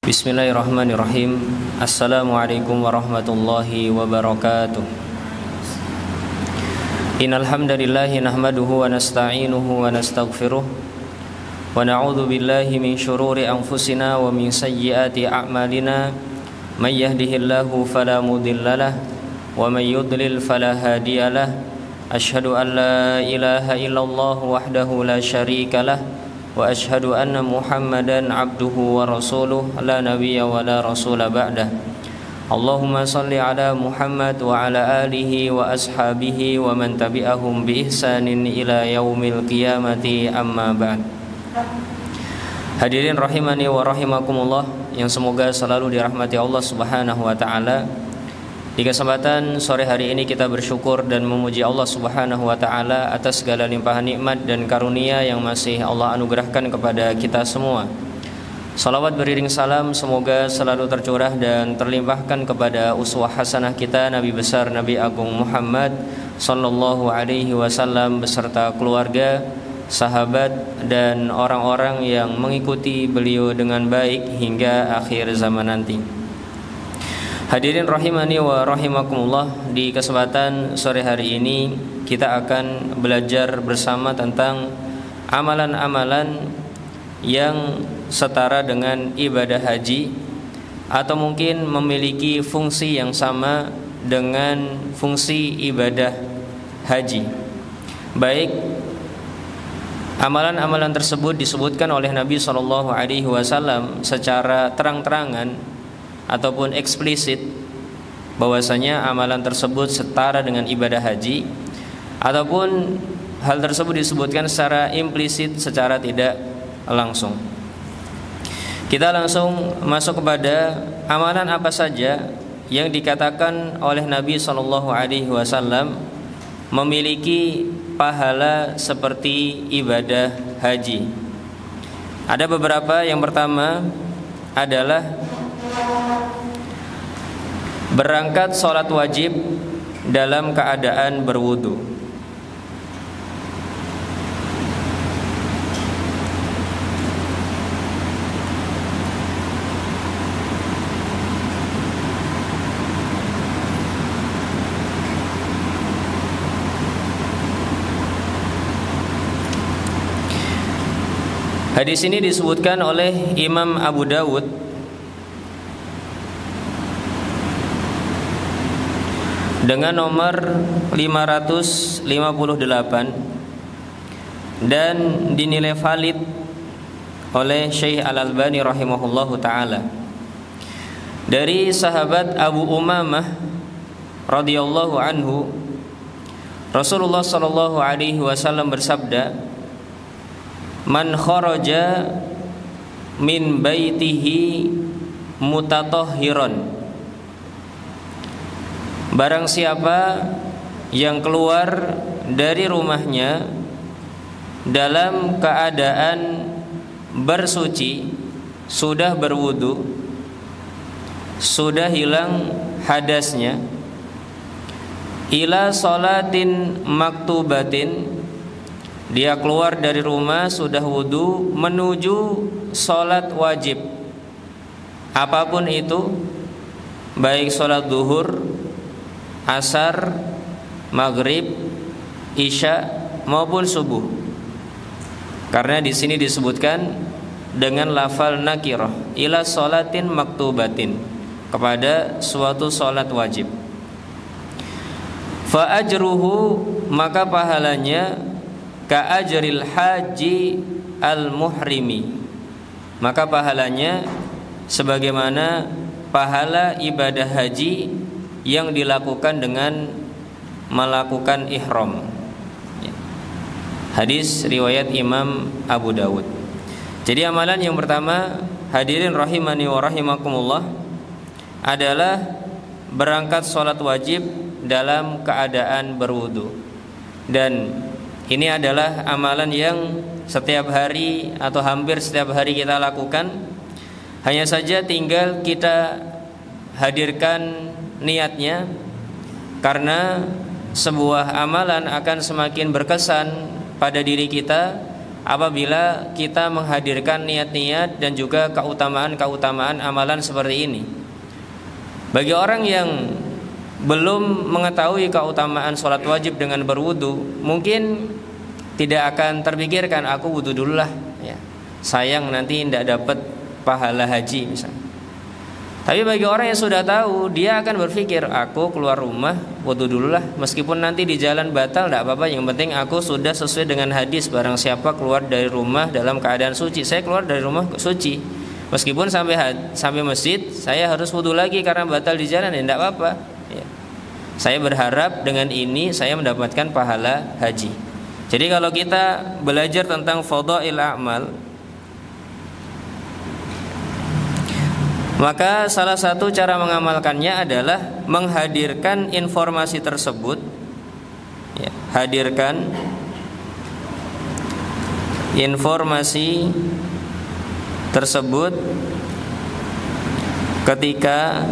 Bismillahirrahmanirrahim. Assalamualaikum warahmatullahi wabarakatuh. Innal hamdalillahi nahmaduhu wa nasta'inuhu wa nastaghfiruh wa na'udzu billahi min shururi anfusina wa min sayyiati a'malina. May yahdihillahu fala mudhillalah wa may yudlil fala hadiyalah. Asyhadu an la ilaha illallah wahdahu la syarikalah wa asyhadu anna Muhammadan abduhu wa rasuluh la nabiyya wa la rasula ba'dah. Allahumma salli ala Muhammad wa ala alihi wa ashabihi wa man tabi'ahum bi ihsanin ila yaumil qiyamati, amma ba'd. Hadirin rahimani wa rahimakumullah, yang semoga selalu dirahmati Allah Subhanahu wa taala. Di kesempatan sore hari ini kita bersyukur dan memuji Allah Subhanahu wa taala atas segala limpahan nikmat dan karunia yang masih Allah anugerahkan kepada kita semua. Salawat beriring salam semoga selalu tercurah dan terlimpahkan kepada uswah hasanah kita Nabi besar Nabi Agung Muhammad sallallahu alaihi wasallam beserta keluarga, sahabat dan orang-orang yang mengikuti beliau dengan baik hingga akhir zaman nanti. Hadirin rahimani wa rahimakumullah, di kesempatan sore hari ini kita akan belajar bersama tentang amalan-amalan yang setara dengan ibadah haji atau mungkin memiliki fungsi yang sama dengan fungsi ibadah haji. Baik, amalan-amalan tersebut disebutkan oleh Nabi SAW secara terang-terangan ataupun eksplisit bahwasanya amalan tersebut setara dengan ibadah haji, ataupun hal tersebut disebutkan secara implisit, secara tidak langsung. Kita langsung masuk kepada amalan apa saja yang dikatakan oleh Nabi SAW memiliki pahala seperti ibadah haji. Ada beberapa. Yang pertama adalah berangkat sholat wajib dalam keadaan berwudu. Hadis ini disebutkan oleh Imam Abu Dawud dengan nomor 558 dan dinilai valid oleh Syekh Al-Albani rahimahullahu taala. Dari sahabat Abu Umamah radhiyallahu anhu, Rasulullah sallallahu alaihi wasallam bersabda, "Man kharaja min baitihi mutatahhiran." Barang siapa yang keluar dari rumahnya dalam keadaan bersuci, sudah berwudu, sudah hilang hadasnya, ila sholatin maktubatin, dia keluar dari rumah sudah wudu menuju sholat wajib apapun itu, baik sholat zuhur, asar, maghrib, isya maupun subuh. Karena di sini disebutkan dengan lafal nakirah, ila sholatin maktubatin, kepada suatu sholat wajib. Fa ajruhu, maka pahalanya ka ajril haji al muhrimi, maka pahalanya sebagaimana pahala ibadah haji yang dilakukan dengan melakukan ihram. Hadis riwayat Imam Abu Dawud. Jadi amalan yang pertama, hadirin rahimani wa rahimakumullah, adalah berangkat sholat wajib dalam keadaan berwudu. Dan ini adalah amalan yang setiap hari atau hampir setiap hari kita lakukan. Hanya saja tinggal kita hadirkan niatnya, karena sebuah amalan akan semakin berkesan pada diri kita apabila kita menghadirkan niat-niat dan juga keutamaan-keutamaan amalan seperti ini. Bagi orang yang belum mengetahui keutamaan sholat wajib dengan berwudu, mungkin tidak akan terpikirkan, aku wudu dulu lah ya. Sayang nanti tidak dapat pahala haji misalnya. Tapi bagi orang yang sudah tahu, dia akan berpikir, aku keluar rumah wudu dulu lah, meskipun nanti di jalan batal tidak apa-apa, yang penting aku sudah sesuai dengan hadis, barang siapa keluar dari rumah dalam keadaan suci, saya keluar dari rumah suci, meskipun sampai masjid saya harus wudu lagi karena batal di jalan, ya tidak apa-apa ya. Saya berharap dengan ini saya mendapatkan pahala haji. Jadi kalau kita belajar tentang fadhail a'mal, maka salah satu cara mengamalkannya adalah menghadirkan informasi tersebut ya, hadirkan informasi tersebut ketika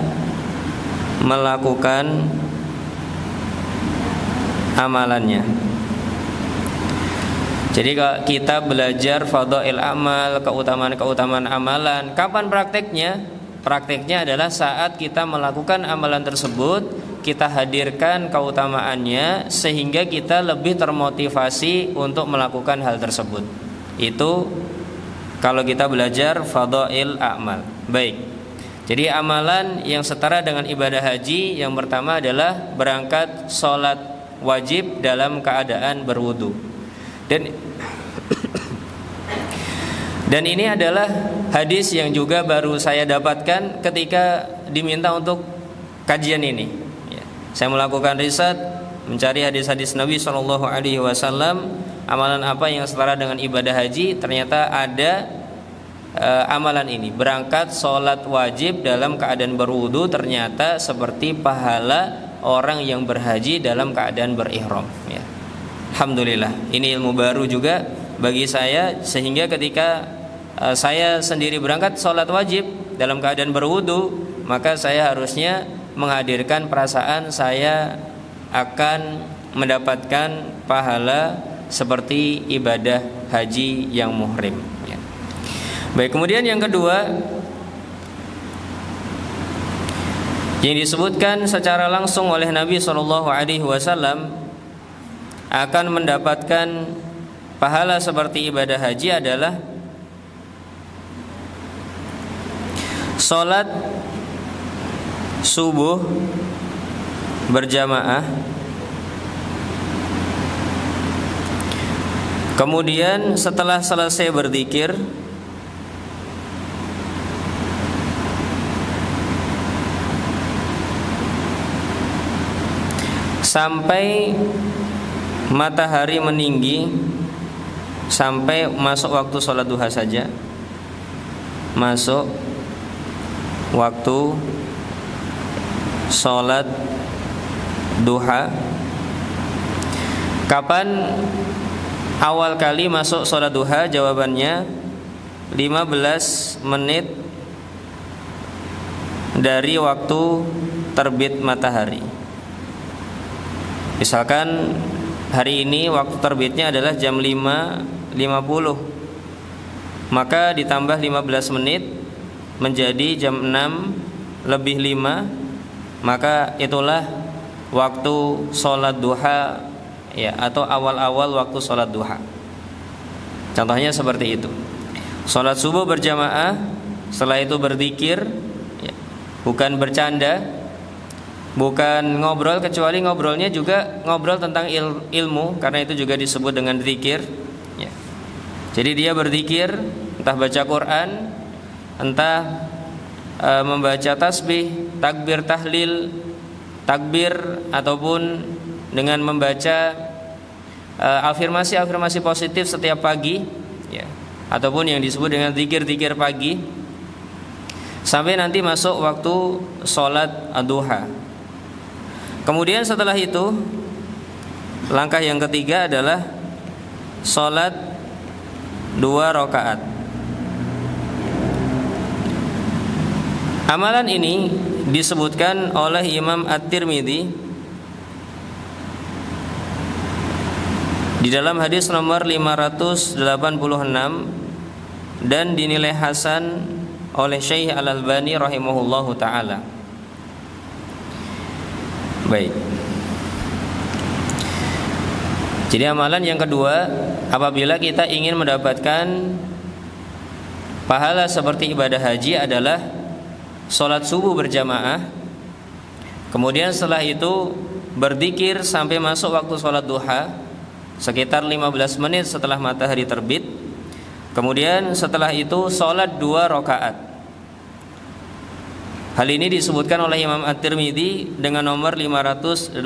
melakukan amalannya. Jadi kalau kita belajar fadhail amal, keutamaan-keutamaan amalan, kapan prakteknya? Prakteknya adalah saat kita melakukan amalan tersebut, kita hadirkan keutamaannya sehingga kita lebih termotivasi untuk melakukan hal tersebut. Itu kalau kita belajar fadhail amal. Baik. Jadi amalan yang setara dengan ibadah haji yang pertama adalah berangkat sholat wajib dalam keadaan berwudu. Dan ini adalah hadis yang juga baru saya dapatkan ketika diminta untuk kajian ini ya. Saya melakukan riset, mencari hadis-hadis Nabi SAW, amalan apa yang setara dengan ibadah haji. Ternyata ada amalan ini, berangkat sholat wajib dalam keadaan berwudu, ternyata seperti pahala orang yang berhaji dalam keadaan berihram ya. Alhamdulillah, ini ilmu baru juga bagi saya, sehingga ketika saya sendiri berangkat sholat wajib dalam keadaan berwudu, maka saya harusnya menghadirkan perasaan saya akan mendapatkan pahala seperti ibadah haji yang muhrim ya. Baik, kemudian yang kedua yang disebutkan secara langsung oleh Nabi SAW akan mendapatkan pahala seperti ibadah haji adalah sholat subuh berjamaah, kemudian setelah selesai berzikir sampai matahari meninggi, sampai masuk waktu sholat duha saja, masuk waktu sholat duha. Kapan awal kali masuk sholat duha? Jawabannya 15 menit dari waktu terbit matahari. Misalkan hari ini waktu terbitnya adalah jam 5.50, maka ditambah 15 menit menjadi jam 6:05, maka itulah waktu sholat duha ya, atau awal-awal waktu sholat duha. Contohnya seperti itu. Sholat subuh berjamaah, setelah itu berzikir ya, bukan bercanda, bukan ngobrol, kecuali ngobrolnya juga ngobrol tentang ilmu, karena itu juga disebut dengan zikir ya. Jadi dia berzikir, entah baca Quran, entah membaca tasbih, takbir tahlil, takbir, ataupun dengan membaca afirmasi positif setiap pagi ya, ataupun yang disebut dengan zikir-zikir pagi, sampai nanti masuk waktu sholat duha. Kemudian setelah itu, langkah yang ketiga adalah sholat 2 rakaat. Amalan ini disebutkan oleh Imam At-Tirmidzi Di dalam hadis nomor 586 dan dinilai hasan oleh Syekh Al-Albani rahimahullahu taala. Baik. Jadi amalan yang kedua, apabila kita ingin mendapatkan pahala seperti ibadah haji adalah sholat subuh berjamaah. Kemudian setelah itu berzikir sampai masuk waktu sholat duha sekitar 15 menit setelah matahari terbit. Kemudian setelah itu sholat 2 rakaat. Hal ini disebutkan oleh Imam At-Tirmidzi dengan nomor 586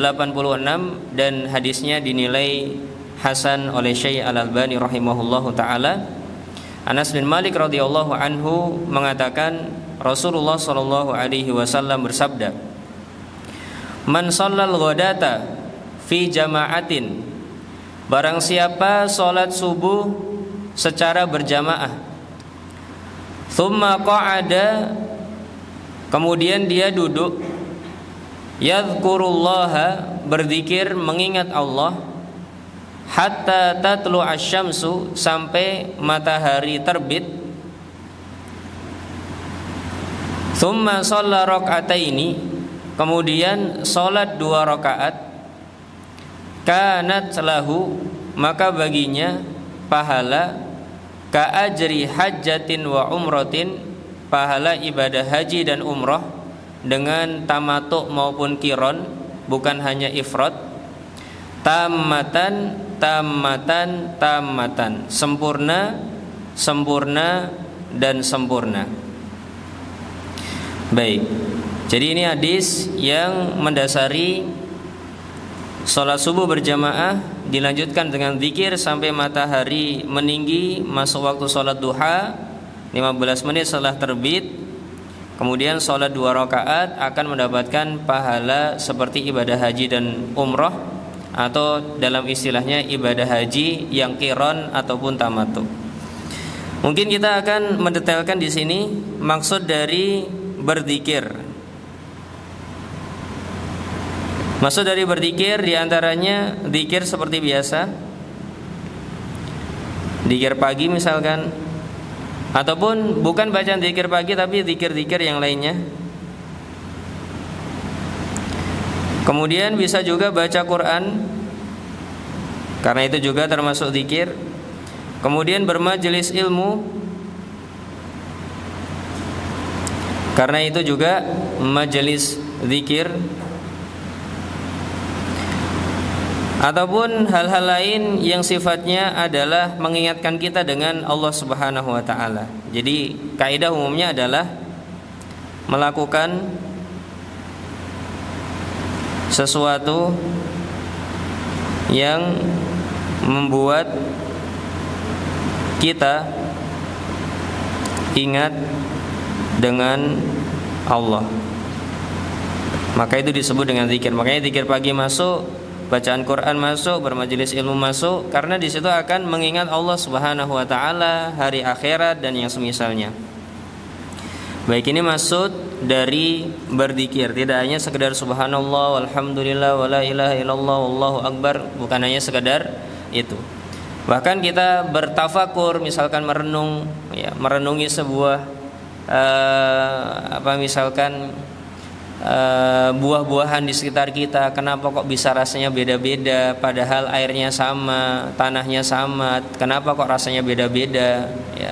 dan hadisnya dinilai hasan oleh Syekh Al-Albani rahimahullahu taala. Anas bin Malik radhiyallahu anhu mengatakan Rasulullah sallallahu alaihi wasallam bersabda, "Man shallal ghadata fi jama'atin." Barang siapa sholat subuh secara berjamaah, thumma qa'ada, kemudian dia duduk, yadhkurullaha, berzikir mengingat Allah, hatta tatlu asyamsu, sampai matahari terbit, thumma shalla rak'ataini, kemudian sholat 2 rakaat, kanat lahu, maka baginya pahala ka ajri hajjatin wa umratin, pahala ibadah haji dan umrah dengan tamattu maupun qiron, bukan hanya ifrad, tammatan, sempurna, sempurna dan sempurna. Baik. Jadi ini hadis yang mendasari sholat subuh berjamaah dilanjutkan dengan zikir sampai matahari meninggi, masuk waktu sholat duha 15 menit setelah terbit. Kemudian sholat 2 rakaat akan mendapatkan pahala seperti ibadah haji dan umrah, atau dalam istilahnya ibadah haji yang qiron ataupun tamattu. Mungkin kita akan mendetailkan di sini maksud dari berzikir. Maksud dari berzikir diantaranya zikir seperti biasa, zikir pagi misalkan, ataupun bukan bacaan zikir pagi tapi zikir-zikir yang lainnya. Kemudian bisa juga baca Quran, karena itu juga termasuk zikir. Kemudian bermajelis ilmu, karena itu juga majelis zikir. Ataupun hal-hal lain yang sifatnya adalah mengingatkan kita dengan Allah Subhanahu wa taala. Jadi kaidah umumnya adalah melakukan sesuatu yang membuat kita ingat dengan Allah, maka itu disebut dengan zikir. Makanya zikir pagi masuk, bacaan Quran masuk, bermajelis ilmu masuk, karena di situ akan mengingat Allah Subhanahu wa taala, hari akhirat dan yang semisalnya. Baik, ini maksud dari berzikir. Tidak hanya sekedar subhanallah, walhamdulillah, wala ilaha illallah, wallahu akbar, bukan hanya sekedar itu. Bahkan kita bertafakur, misalkan merenung, ya, merenungi sebuah misalkan buah-buahan di sekitar kita, kenapa kok bisa rasanya beda-beda padahal airnya sama, tanahnya sama, kenapa kok rasanya beda-beda, ya.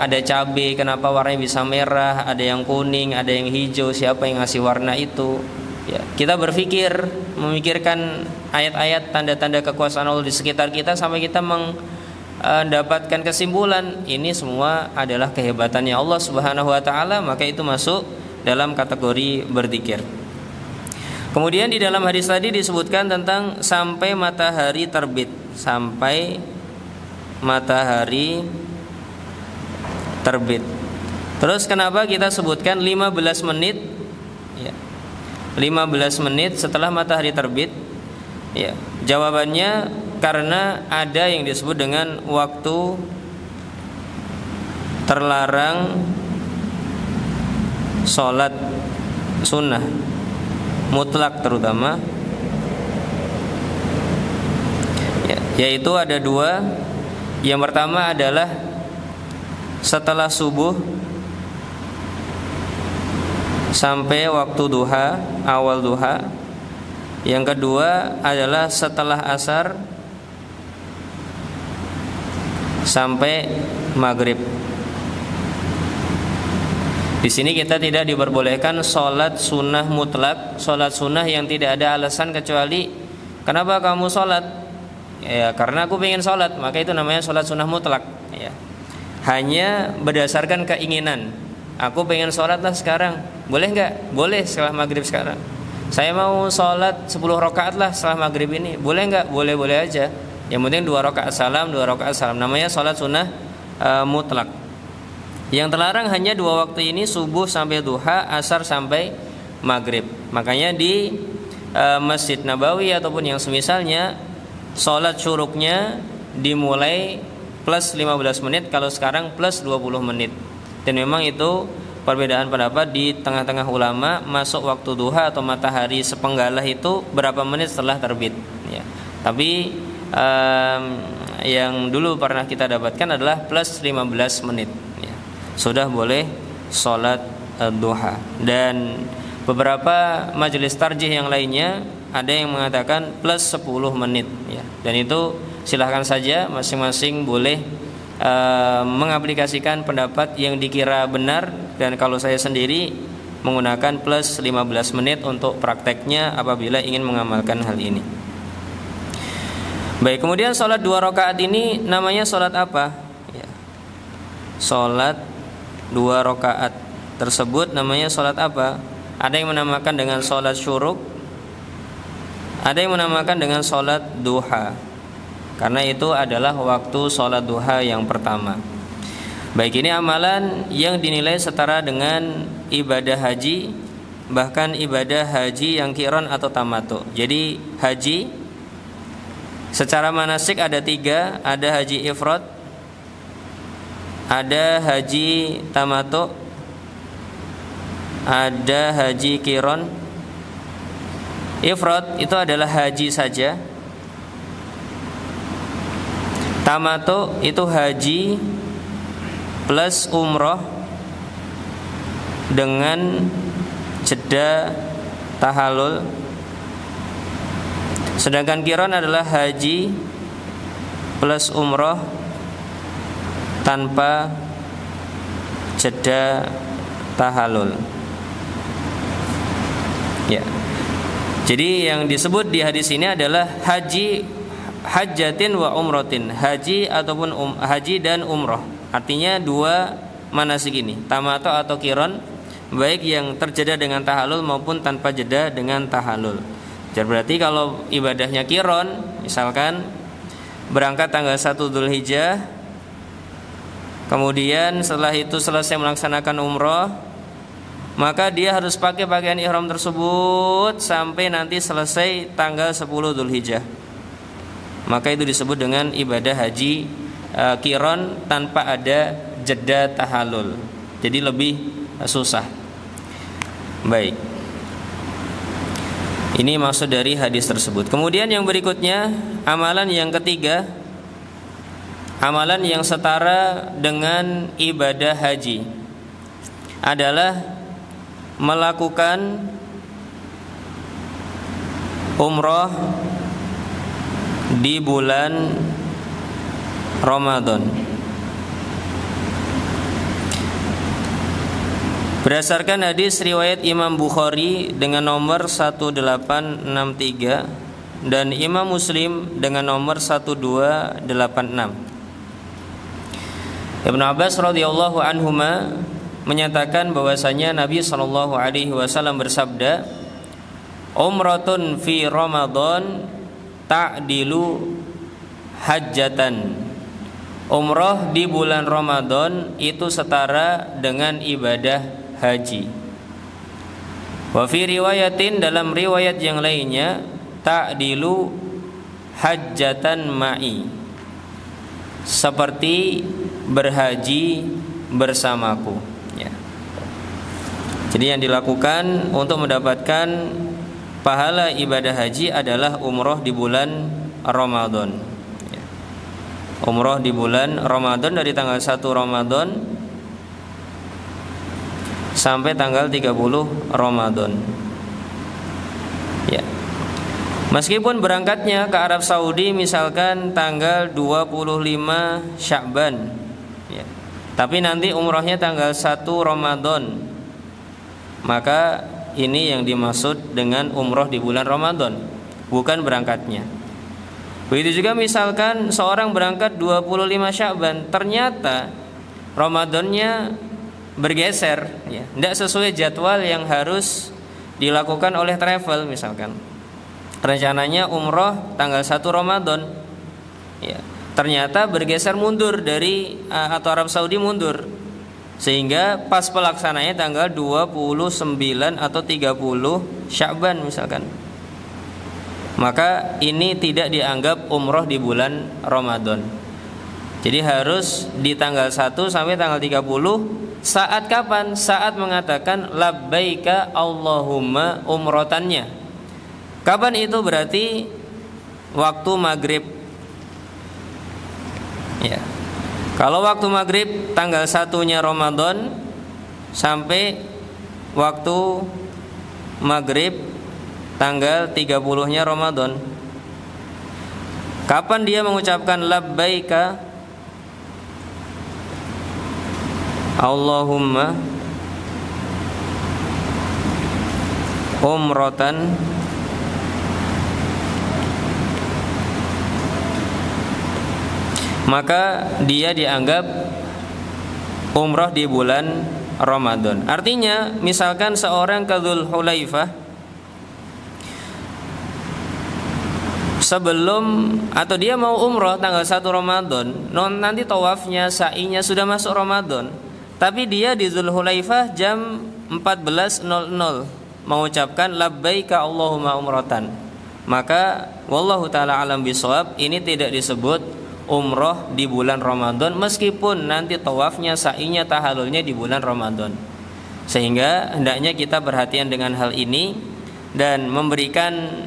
Ada cabai, kenapa warnanya bisa merah, ada yang kuning, ada yang hijau, siapa yang ngasih warna itu, ya. Kita berpikir, memikirkan ayat-ayat, tanda-tanda kekuasaan Allah di sekitar kita sampai kita mendapatkan kesimpulan ini semua adalah kehebatannya Allah Subhanahu wa taala, maka itu masuk dalam kategori berzikir. Kemudian di dalam hadis tadi disebutkan tentang sampai matahari terbit, sampai matahari terbit. Terus kenapa kita sebutkan 15 menit? Ya. 15 menit setelah matahari terbit. Ya, jawabannya karena ada yang disebut dengan waktu terlarang sholat sunnah mutlak terutama, ya. yaitu ada dua. Yang pertama adalah setelah subuh sampai waktu duha, awal duha. Yang kedua adalah setelah asar sampai maghrib. Di sini kita tidak diperbolehkan sholat sunnah mutlak, sholat sunnah yang tidak ada alasan kecuali kenapa kamu sholat? Ya karena aku pengen sholat, maka itu namanya sholat sunnah mutlak. Ya. Hanya berdasarkan keinginan. Aku pengen sholat lah sekarang, boleh nggak? Boleh setelah maghrib sekarang. Saya mau sholat 10 rakaat lah setelah maghrib ini, boleh nggak? Boleh-boleh aja. Yang penting 2 rakaat salam, 2 rakaat salam. Namanya sholat sunnah mutlak. Yang terlarang hanya 2 waktu ini, subuh sampai duha, asar sampai maghrib. Makanya di Masjid Nabawi ataupun yang semisalnya, sholat syuruknya dimulai plus 15 menit, kalau sekarang plus 20 menit. Dan memang itu perbedaan pendapat di tengah-tengah ulama, masuk waktu duha atau matahari sepenggalah itu berapa menit setelah terbit. Ya. Tapi yang dulu pernah kita dapatkan adalah plus 15 menit. Ya. Sudah boleh sholat duha. Dan beberapa majelis tarjih yang lainnya ada yang mengatakan plus 10 menit. Ya. Dan itu silahkan saja masing-masing boleh mengaplikasikan pendapat yang dikira benar. Dan kalau saya sendiri menggunakan plus 15 menit untuk prakteknya apabila ingin mengamalkan hal ini. Baik, kemudian sholat 2 rakaat ini namanya sholat apa? Ya. Sholat 2 rakaat tersebut namanya sholat apa? Ada yang menamakan dengan sholat syuruk, ada yang menamakan dengan sholat duha, karena itu adalah waktu sholat duha yang pertama. Baik, ini amalan yang dinilai setara dengan ibadah haji, bahkan ibadah haji yang qiran atau tamattu. Jadi haji secara manasik ada 3, ada haji ifrad, ada haji tamattu, ada haji qiran. Ifrad itu adalah haji saja. Tamattu itu haji plus umroh dengan jeda tahallul. Sedangkan qiran adalah haji plus umroh tanpa jeda tahallul. Ya. Jadi yang disebut di hadis ini adalah haji hajjatin wa umrotin, haji ataupun haji dan umroh. Artinya 2 manasik ini, tamattu atau qiran, baik yang terjeda dengan tahallul maupun tanpa jeda dengan tahallul. Jadi berarti kalau ibadahnya qiran, misalkan berangkat tanggal 1 Dzulhijjah, kemudian setelah itu selesai melaksanakan umroh, maka dia harus pakai pakaian ihram tersebut sampai nanti selesai tanggal 10 Dzulhijjah. Maka itu disebut dengan ibadah haji qiran tanpa ada jeda tahallul. Jadi lebih susah. Baik. Ini maksud dari hadis tersebut. Kemudian yang berikutnya, amalan yang ketiga, amalan yang setara dengan ibadah haji adalah melakukan umroh di bulan Ramadan. Berdasarkan hadis riwayat Imam Bukhari dengan nomor 1863 dan Imam Muslim dengan nomor 1286. Ibnu Abbas radhiyallahu anhuma menyatakan bahwasanya Nabi sallallahu alaihi wasallam bersabda, "Umratun fi Ramadan ta'dilu hajjatan." Umrah di bulan Ramadan itu setara dengan ibadah haji. Wa fi riwayatin, dalam riwayat yang lainnya, ta'dilu hajjatan ma'i, seperti berhaji bersamaku. Ya. Jadi yang dilakukan untuk mendapatkan pahala ibadah haji adalah umrah di bulan Ramadan. Umroh di bulan Ramadan dari tanggal 1 Ramadan sampai tanggal 30 Ramadan. Ya. Meskipun berangkatnya ke Arab Saudi misalkan tanggal 25 Sya'ban, ya, tapi nanti umrohnya tanggal 1 Ramadan, maka ini yang dimaksud dengan umroh di bulan Ramadan, bukan berangkatnya. Begitu juga misalkan seorang berangkat 25 Sya'ban, ternyata Ramadannya bergeser, ya, tidak sesuai jadwal yang harus dilakukan oleh travel. Misalkan rencananya umroh tanggal 1 Ramadan, ya, ternyata bergeser mundur dari atau Arab Saudi mundur, sehingga pas pelaksananya tanggal 29 atau 30 Sya'ban misalkan, maka ini tidak dianggap umroh di bulan Ramadan. Jadi harus di tanggal 1 sampai tanggal 30. Saat kapan? Saat mengatakan labbaika Allahumma umrotannya. Kapan itu? Berarti waktu maghrib, ya. Kalau waktu maghrib tanggal 1-nya Ramadan sampai waktu maghrib tanggal 30-nya Ramadan. Kapan dia mengucapkan labbaika Allahumma umratan, maka dia dianggap umroh di bulan Ramadan. Artinya misalkan seorang ke Dzulhulaifah sebelum atau dia mau umroh tanggal 1 Ramadan, nanti tawafnya, sa'inya sudah masuk Ramadan, tapi dia di Dzulhulaifah jam 14.00 mengucapkan labbaika Allahumma umratan, maka wallahu taala alam bisawab, ini tidak disebut umroh di bulan Ramadan meskipun nanti tawafnya, sa'inya, tahallulnya di bulan Ramadan. Sehingga hendaknya kita perhatian dengan hal ini dan memberikan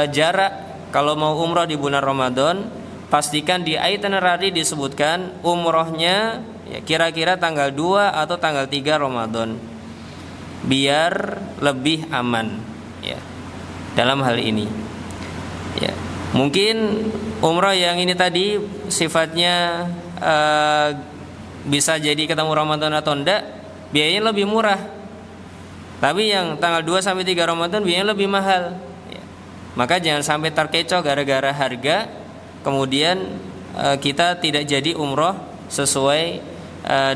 jarak. Kalau mau umroh di bulan Ramadan, pastikan di itinerary disebutkan umrohnya ya, kira-kira tanggal 2 atau tanggal 3 Ramadan, biar lebih aman, ya, dalam hal ini, ya. Mungkin umroh yang ini tadi sifatnya bisa jadi ketemu Ramadan atau enggak, biayanya lebih murah. Tapi yang tanggal 2 sampai 3 Ramadan biayanya lebih mahal. Maka jangan sampai terkecoh gara-gara harga, kemudian kita tidak jadi umroh sesuai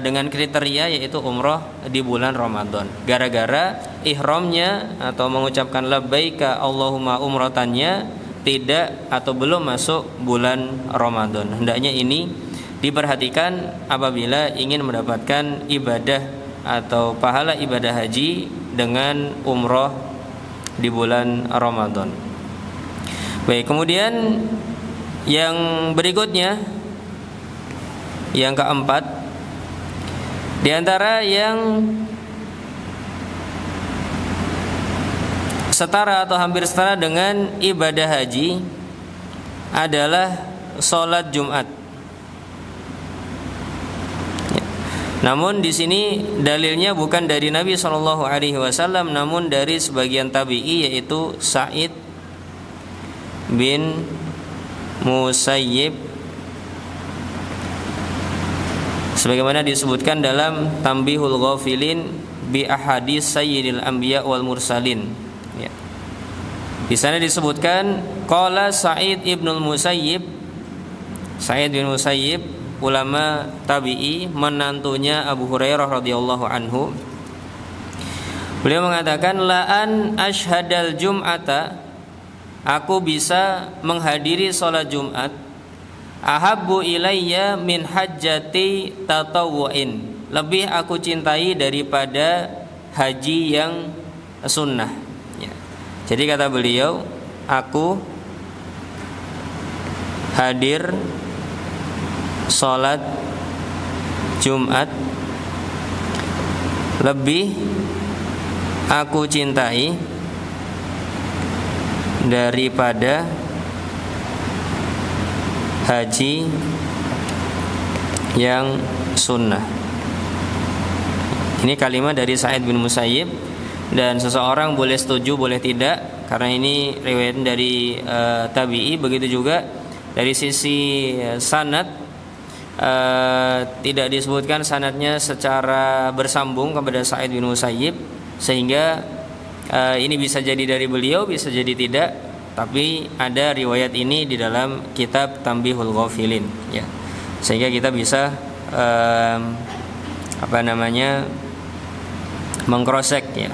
dengan kriteria, yaitu umroh di bulan Ramadan, gara-gara ihramnya atau mengucapkan labbaika Allahumma umrotannya tidak atau belum masuk bulan Ramadan. Hendaknya ini diperhatikan apabila ingin mendapatkan ibadah atau pahala ibadah haji dengan umroh di bulan Ramadan. Baik, kemudian yang berikutnya, yang keempat, di antara yang setara atau hampir setara dengan ibadah haji adalah sholat Jumat. Namun di sini dalilnya bukan dari Nabi SAW, namun dari sebagian tabi'i, yaitu Sa'id bin Musayyib, sebagaimana disebutkan dalam Tambihul Ghafilin bi Ahadits Sayyidil Anbiya wal Mursalin, ya. Di sana disebutkan qala Sa'id ibnul Musayyib, Sa'id bin Musayyib, ulama tabi'i, menantunya Abu Hurairah radhiyallahu anhu. Beliau mengatakan la an asyhadal jum'ata, aku bisa menghadiri sholat Jumat, ahabbu ilayya min hajjati tatawwu'in, lebih aku cintai daripada haji yang sunnah, ya. Jadi kata beliau, aku hadir sholat Jumat lebih aku cintai daripada haji yang sunnah. Ini kalimat dari Sa'id bin Musayyib, dan seseorang boleh setuju boleh tidak, karena ini riwayat dari tabi'i. Begitu juga dari sisi sanad, tidak disebutkan sanadnya secara bersambung kepada Sa'id bin Musayyib, sehingga ini bisa jadi dari beliau, bisa jadi tidak. Tapi ada riwayat ini di dalam kitab Tanbihul Ghafilin, ya. Sehingga kita bisa mengcross-check, ya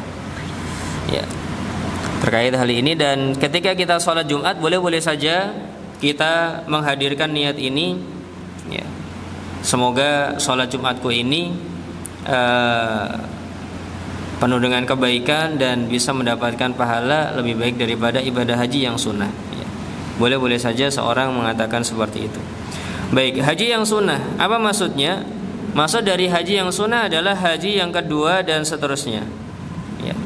terkait hal ini. Dan ketika kita sholat Jumat, boleh-boleh saja kita menghadirkan niat ini, ya. Semoga sholat Jumatku ini penuh dengan kebaikan dan bisa mendapatkan pahala lebih baik daripada ibadah haji yang sunnah, ya. Boleh-boleh saja seorang mengatakan seperti itu. Baik, haji yang sunnah, apa maksudnya? Maksud dari haji yang sunnah adalah haji yang kedua dan seterusnya, ya.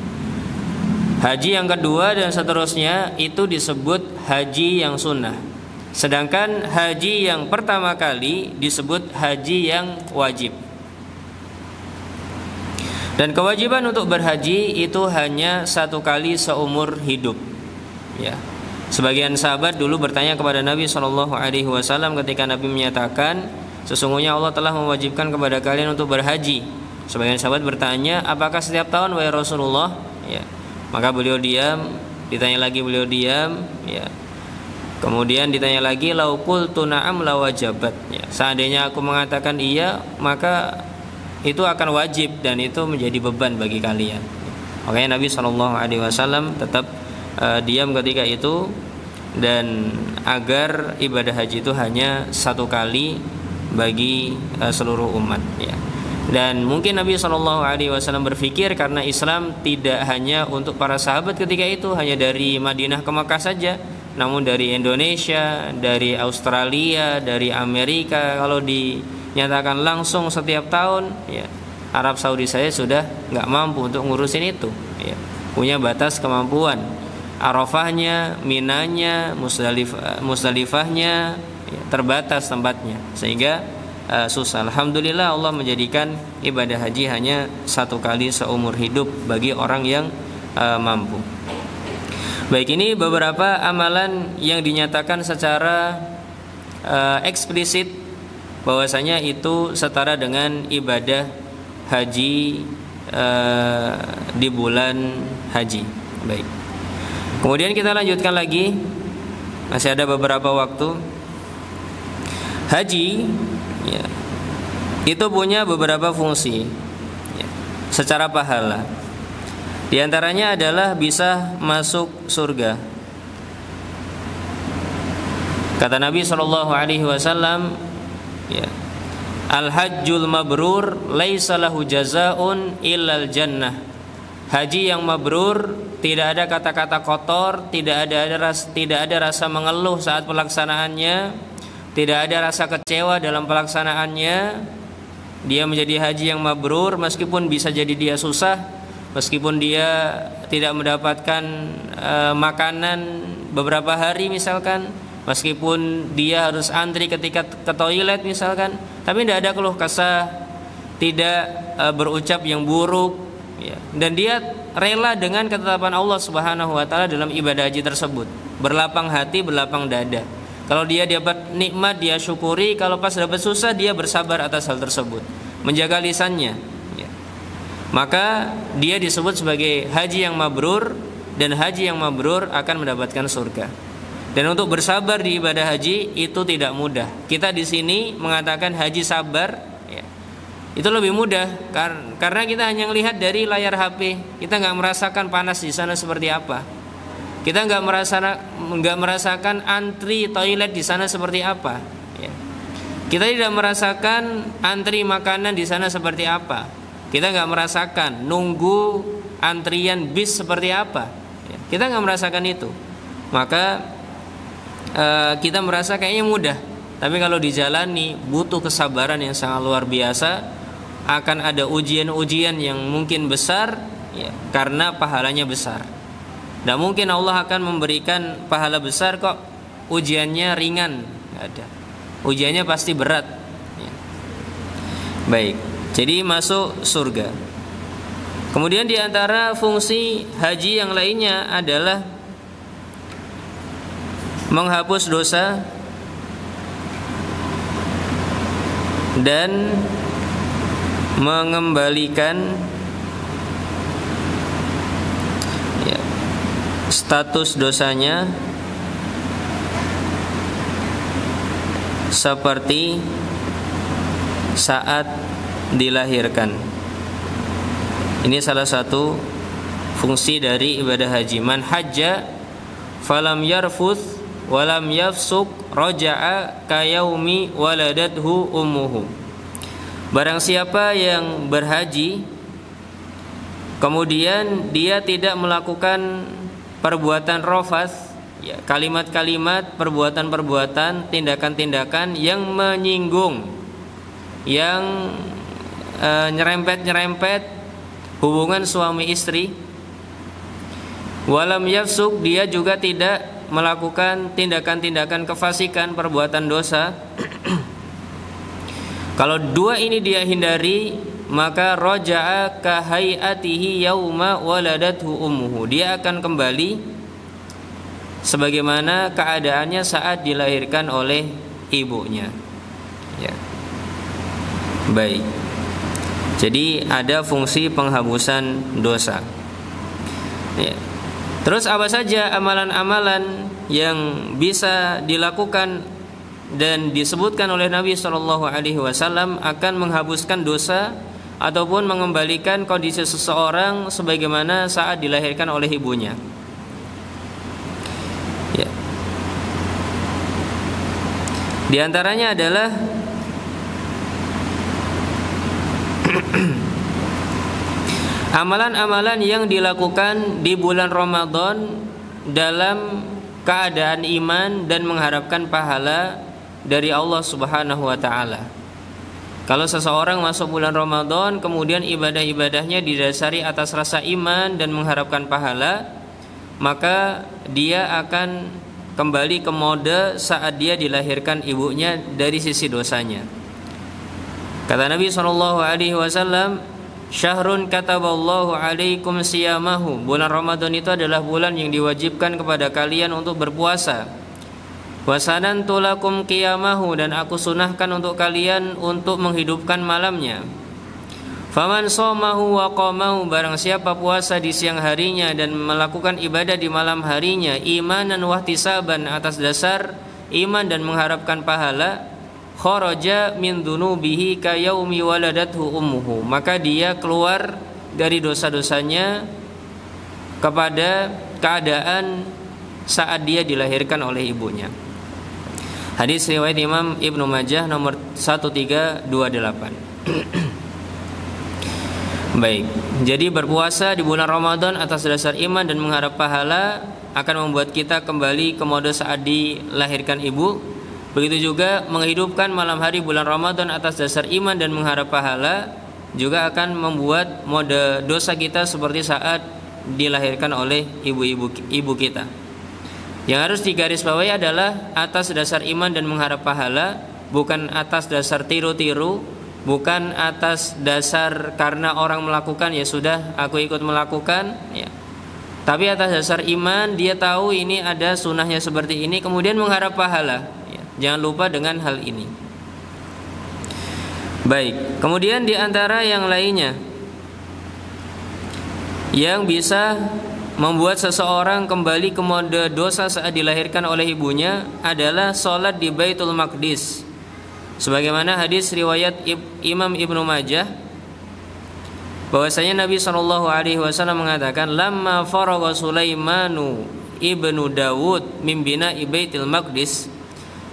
Haji yang kedua dan seterusnya itu disebut haji yang sunnah. Sedangkan haji yang pertama kali disebut haji yang wajib. Dan kewajiban untuk berhaji itu hanya satu kali seumur hidup, ya. Sebagian sahabat dulu bertanya kepada Nabi SAW ketika Nabi menyatakan, sesungguhnya Allah telah mewajibkan kepada kalian untuk berhaji. Sebagian sahabat bertanya, apakah setiap tahun wahai Rasulullah? Ya. Maka beliau diam, ditanya lagi beliau diam, ya. Kemudian ditanya lagi, lau qultu na'am la wajabat, ya. Seandainya aku mengatakan iya, maka itu akan wajib dan itu menjadi beban bagi kalian. Makanya Nabi SAW tetap diam ketika itu, dan agar ibadah haji itu hanya satu kali bagi seluruh umat, ya. Dan mungkin Nabi SAW berpikir karena Islam tidak hanya untuk para sahabat ketika itu, hanya dari Madinah ke Makkah saja, namun dari Indonesia, dari Australia, dari Amerika, kalau dinyatakan langsung setiap tahun, ya, Arab Saudi saya sudah nggak mampu untuk ngurusin itu, ya. Punya batas kemampuan. Arafahnya, Minanya, Musdalifahnya, ya, terbatas tempatnya, sehingga susah. Alhamdulillah Allah menjadikan ibadah haji hanya satu kali seumur hidup bagi orang yang mampu. Baik, ini beberapa amalan yang dinyatakan secara eksplisit bahwasanya itu setara dengan ibadah haji di bulan haji. Baik. Kemudian kita lanjutkan lagi, masih ada beberapa waktu. Haji, ya, itu punya beberapa fungsi, ya, secara pahala. Di antaranya adalah bisa masuk surga. Kata Nabi SAW, ya, al-hajjul mabrur laisa lahu jazaun illal jannah. Haji yang mabrur tidak ada kata-kata kotor, tidak ada rasa mengeluh saat pelaksanaannya, tidak ada rasa kecewa dalam pelaksanaannya. Dia menjadi haji yang mabrur meskipun bisa jadi dia susah, meskipun dia tidak mendapatkan makanan beberapa hari misalkan, meskipun dia harus antri ketika ke toilet misalkan, tapi tidak ada keluh kesah, tidak berucap yang buruk, ya. Dan dia rela dengan ketetapan Allah Subhanahu wa taala dalam ibadah haji tersebut, berlapang hati, berlapang dada. Kalau dia dapat nikmat dia syukuri, kalau pas dapat susah dia bersabar atas hal tersebut, menjaga lisannya, ya. Maka dia disebut sebagai haji yang mabrur, dan haji yang mabrur akan mendapatkan surga. Dan untuk bersabar di ibadah haji itu tidak mudah. Kita di sini mengatakan haji sabar, ya, itu lebih mudah karena kita hanya melihat dari layar HP. Kita nggak merasakan panas di sana seperti apa. Kita nggak merasakan antri toilet di sana seperti apa, ya. Kita tidak merasakan antri makanan di sana seperti apa. Kita nggak merasakan nunggu antrian bis seperti apa, ya. Kita nggak merasakan itu. Maka kita merasa kayaknya mudah, tapi kalau dijalani butuh kesabaran yang sangat luar biasa. Akan ada ujian-ujian yang mungkin besar, ya, karena pahalanya besar. Tidak mungkin Allah akan memberikan pahala besar kok ujiannya ringan, nggak ada. Ujiannya pasti berat, ya. Baik, jadi masuk surga. Kemudian di antara fungsi haji yang lainnya adalah menghapus dosa dan mengembalikan status dosanya seperti saat dilahirkan. Ini salah satu fungsi dari ibadah haji. Man hajja falam yarfuth walam yafsuk raja'a kayaumi waladathu ummuhu. Barang siapa yang berhaji kemudian dia tidak melakukan perbuatan rafath, ya, kalimat-kalimat, perbuatan-perbuatan, tindakan-tindakan yang menyinggung, yang nyerempet-nyerempet hubungan suami istri. Walam yafsuk, dia juga tidak melakukan tindakan-tindakan kefasikan, perbuatan dosa. Kalau dua ini dia hindari, maka raja'a ka hayatihi yauma waladathu ummuhu. Dia akan kembali sebagaimana keadaannya saat dilahirkan oleh ibunya. Ya. Baik. Jadi ada fungsi penghapusan dosa. Ya. Terus apa saja amalan-amalan yang bisa dilakukan dan disebutkan oleh Nabi SAW akan menghapuskan dosa ataupun mengembalikan kondisi seseorang sebagaimana saat dilahirkan oleh ibunya. Ya. Di antaranya adalah amalan-amalan yang dilakukan di bulan Ramadan dalam keadaan iman dan mengharapkan pahala dari Allah Subhanahu wa taala. Kalau seseorang masuk bulan Ramadan kemudian ibadah-ibadahnya didasari atas rasa iman dan mengharapkan pahala, maka dia akan kembali ke mode saat dia dilahirkan ibunya dari sisi dosanya. Kata Nabi SAW, syahrun kataballahu alaikum siyamahu. Bulan Ramadan itu adalah bulan yang diwajibkan kepada kalian untuk berpuasa. Wasanantu lakum qiyamahu, dan aku sunahkan untuk kalian untuk menghidupkan malamnya. Faman somahu wa qamahu, barang siapa puasa di siang harinya dan melakukan ibadah di malam harinya, imanan wahtisaban, atas dasar iman dan mengharapkan pahala, kharaja min dunubihi ka yaumi waladathu ummuhu, maka dia keluar dari dosa-dosanya kepada keadaan saat dia dilahirkan oleh ibunya. Hadis riwayat Imam Ibnu Majah nomor 1328. Baik, jadi berpuasa di bulan Ramadan atas dasar iman dan mengharap pahala akan membuat kita kembali ke mode saat dilahirkan ibu. Begitu juga menghidupkan malam hari bulan Ramadan atas dasar iman dan mengharap pahala juga akan membuat mode dosa kita seperti saat dilahirkan oleh ibu kita. Yang harus digarisbawahi adalah atas dasar iman dan mengharap pahala, bukan atas dasar tiru-tiru, bukan atas dasar karena orang melakukan ya sudah aku ikut melakukan, ya. Tapi atas dasar iman, dia tahu ini ada sunnahnya seperti ini, kemudian mengharap pahala. Jangan lupa dengan hal ini. Baik, kemudian di antara yang lainnya yang bisa membuat seseorang kembali ke mode dosa saat dilahirkan oleh ibunya adalah sholat di Baitul Maqdis. Sebagaimana hadis riwayat Imam Ibnu Majah, bahwasanya Nabi SAW mengatakan, lamma faragha Sulaimanu ibnu Dawud min bina'i Baitul Maqdis,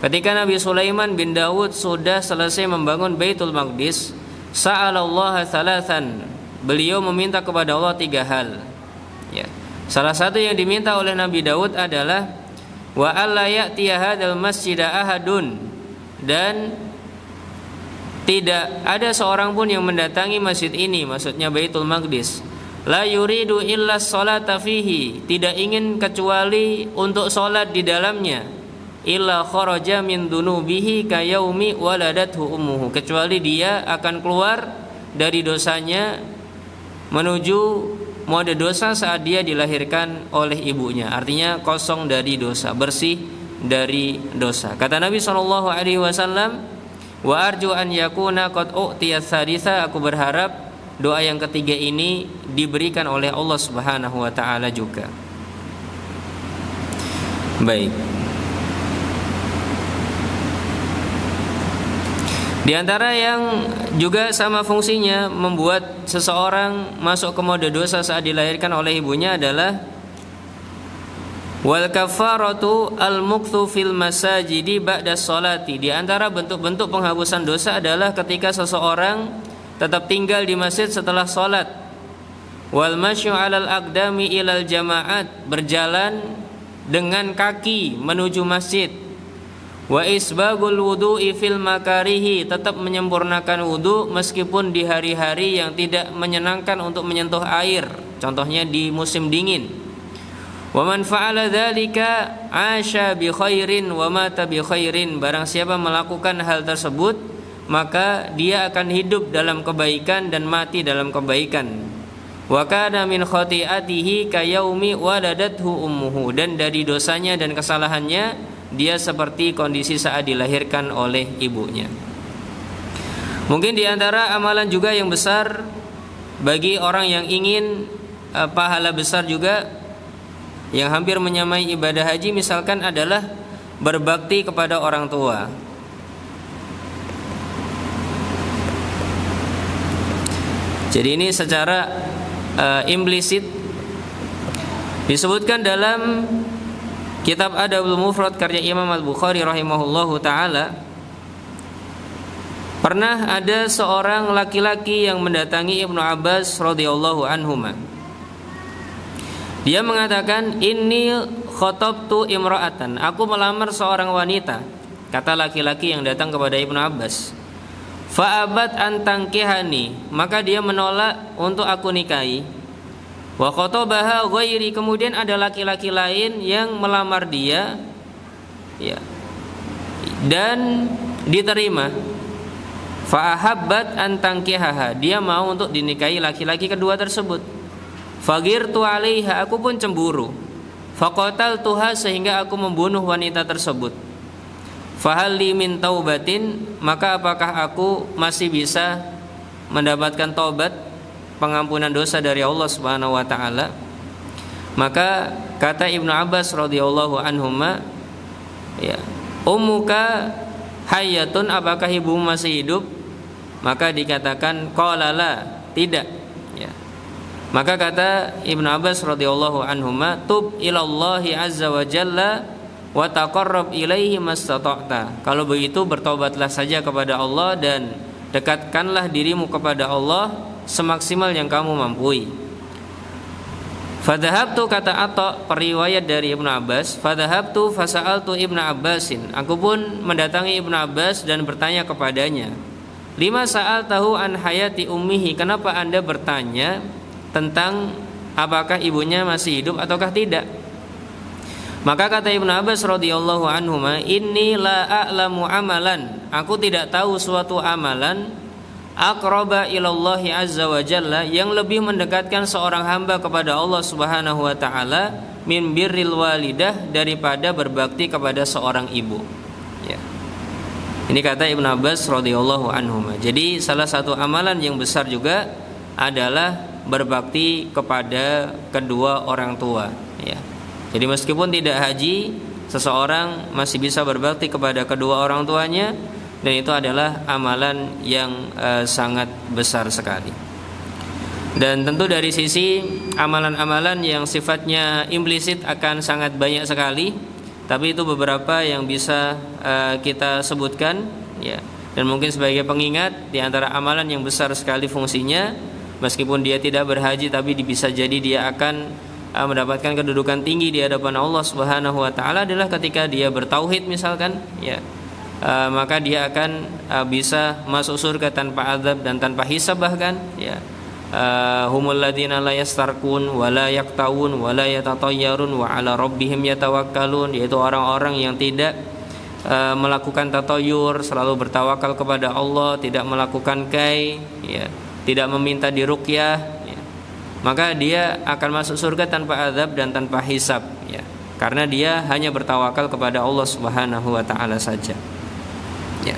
ketika Nabi Sulaiman bin Dawud sudah selesai membangun Baitul Maqdis, sa'alallaha thalathan, beliau meminta kepada Allah 3 hal. Ya. Salah satu yang diminta oleh Nabi Dawud adalah wa alla ya'tiya hadzal masjida ahadun, dan tidak ada seorang pun yang mendatangi masjid ini, maksudnya Baitul Maqdis, la yuridu illa sholata fihi, tidak ingin kecuali untuk sholat di dalamnya, illa kharaja min dunubihi kayaumi waladathu ummuhu, kecuali dia akan keluar dari dosanya menuju mode dosa saat dia dilahirkan oleh ibunya. Artinya kosong dari dosa, bersih dari dosa. Kata Nabi SAW, wa arju an yakuna qad u'tiyat tsalitsa, aku berharap doa yang ketiga ini diberikan oleh Allah Subhanahu wa taala juga. Baik. Di antara yang juga sama fungsinya membuat seseorang masuk ke mode dosa saat dilahirkan oleh ibunya adalah wal kafaratu al mukthu fil masajidi ba'da sholati. Di antara bentuk-bentuk penghapusan dosa adalah ketika seseorang tetap tinggal di masjid setelah sholat. Wal masyu 'alal aqdami ilal jama'at, berjalan dengan kaki menuju masjid. Wa isbagul wudu'i fil makarihi, tetap menyempurnakan wudu meskipun di hari-hari yang tidak menyenangkan untuk menyentuh air, contohnya di musim dingin. Wa man fa'ala dzalika 'asha bi khairin wa mata bi khairin, barang siapa melakukan hal tersebut maka dia akan hidup dalam kebaikan dan mati dalam kebaikan. Wa kana min khati'atihi kayaumi waladathu ummuhu, dan dari dosanya dan kesalahannya dia seperti kondisi saat dilahirkan oleh ibunya. Mungkin di antara amalan juga yang besar bagi orang yang ingin pahala besar juga, yang hampir menyamai ibadah haji misalkan, adalah berbakti kepada orang tua. Jadi ini secara implisit disebutkan dalam Kitab Adabul Mufrad karya Imam Al-Bukhari rahimahullahu ta'ala. Pernah ada seorang laki-laki yang mendatangi Ibnu Abbas radhiyallahu anhuma. Dia mengatakan, inni khatabtu imra'atan, aku melamar seorang wanita. Kata laki-laki yang datang kepada Ibnu Abbas. Fa'abat an tankihani, maka dia menolak untuk aku nikahi. Wa khatabaha ghairi, kemudian ada laki-laki lain yang melamar dia, ya, dan diterima. Fa ahabbat an tankihaha, dia mau untuk dinikahi laki-laki kedua tersebut. Faghirtu 'alaiha, aku pun cemburu. Faqataltuha, sehingga aku membunuh wanita tersebut. Fahal li min taubatin, maka apakah aku masih bisa mendapatkan taubat, pengampunan dosa dari Allah Subhanahu wa taala? Maka kata Ibnu Abbas radhiyallahu anhuma, ya, ummuka hayyatun, apakah ibumu masih hidup? Maka dikatakan qala la, tidak, ya. Maka kata Ibnu Abbas radhiyallahu anhuma, tub ilallahi azza wa jalla wa taqarrab ilaihi mastata'ta. Kalau begitu bertobatlah saja kepada Allah dan dekatkanlah dirimu kepada Allah semaksimal yang kamu mampu. Fadhahabtu, kata Atha, periwayat dari Ibnu Abbas, fadhahabtu fasa'altu Ibnu Abbasin, aku pun mendatangi Ibnu Abbas dan bertanya kepadanya, lima sa'altahu an hayati ummihi, kenapa Anda bertanya tentang apakah ibunya masih hidup ataukah tidak? Maka kata Ibnu Abbas radhiyallahu anhuma, inni la a'lamu amalan, aku tidak tahu suatu amalan aqraba ilallahi azza wa jalla, yang lebih mendekatkan seorang hamba kepada Allah Subhanahu wa taala, min birril walidah, daripada berbakti kepada seorang ibu, ya. Ini kata Ibnu Abbas radhiyallahu anhuma. Jadi salah satu amalan yang besar juga adalah berbakti kepada kedua orang tua, ya. Jadi meskipun tidak haji, seseorang masih bisa berbakti kepada kedua orang tuanya, dan itu adalah amalan yang sangat besar sekali. Dan tentu dari sisi amalan-amalan yang sifatnya implisit akan sangat banyak sekali, tapi itu beberapa yang bisa kita sebutkan, ya. Dan mungkin sebagai pengingat, di antara amalan yang besar sekali fungsinya, meskipun dia tidak berhaji, tapi bisa jadi dia akan mendapatkan kedudukan tinggi di hadapan Allah Subhanahu wa taala, adalah ketika dia bertauhid misalkan, ya. Maka dia akan bisa masuk surga tanpa azab dan tanpa hisab bahkan, ya. Humul ladzina la yastarqun wa la yaqtawun wa la yatatayyarun wa ala rabbihim yatawakkalun, yaitu orang-orang yang tidak melakukan tatayur, selalu bertawakal kepada Allah, tidak melakukan kai, ya, tidak meminta diruqyah, ya, maka dia akan masuk surga tanpa azab dan tanpa hisab, ya, karena dia hanya bertawakal kepada Allah Subhanahu wa taala saja. Ya.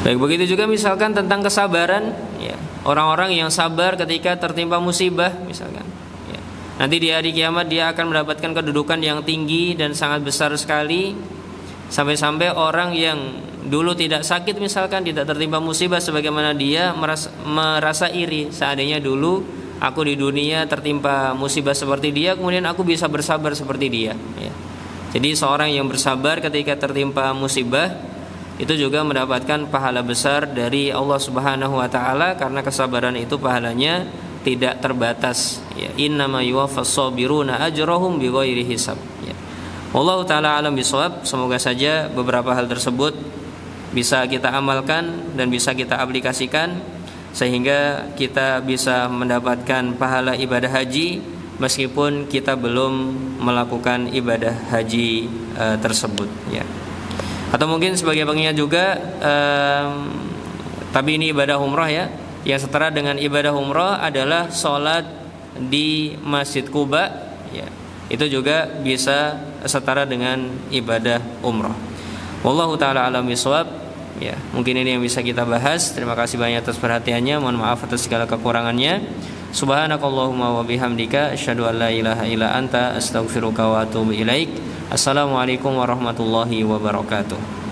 Baik, begitu juga misalkan tentang kesabaran, ya. Orang-orang yang sabar ketika tertimpa musibah misalkan, ya. Nanti di hari kiamat dia akan mendapatkan kedudukan yang tinggi dan sangat besar sekali. Sampai-sampai orang yang dulu tidak sakit misalkan, tidak tertimpa musibah sebagaimana dia, merasa iri, seandainya dulu aku di dunia tertimpa musibah seperti dia, kemudian aku bisa bersabar seperti dia, ya. Jadi seorang yang bersabar ketika tertimpa musibah itu juga mendapatkan pahala besar dari Allah Subhanahu wa taala, karena kesabaran itu pahalanya tidak terbatas, ya. Innama yuwaffas sabiruna ajrahum bighairi hisab, ya. Wallahu taala alam bisawab. Semoga saja beberapa hal tersebut bisa kita amalkan dan bisa kita aplikasikan sehingga kita bisa mendapatkan pahala ibadah haji meskipun kita belum melakukan ibadah haji tersebut, ya. Atau mungkin sebagai pengingat juga, tapi ini ibadah umrah, ya. Yang setara dengan ibadah umrah adalah sholat di Masjid Quba, ya. Itu juga bisa setara dengan ibadah umrah. Wallahu taala alam bisawab, ya. Mungkin ini yang bisa kita bahas. Terima kasih banyak atas perhatiannya. Mohon maaf atas segala kekurangannya. Subhanakallahumma wa bihamdika asyhadu an la ilaha illa anta astaghfiruka wa atubu ilaik. Assalamualaikum warahmatullahi wabarakatuh.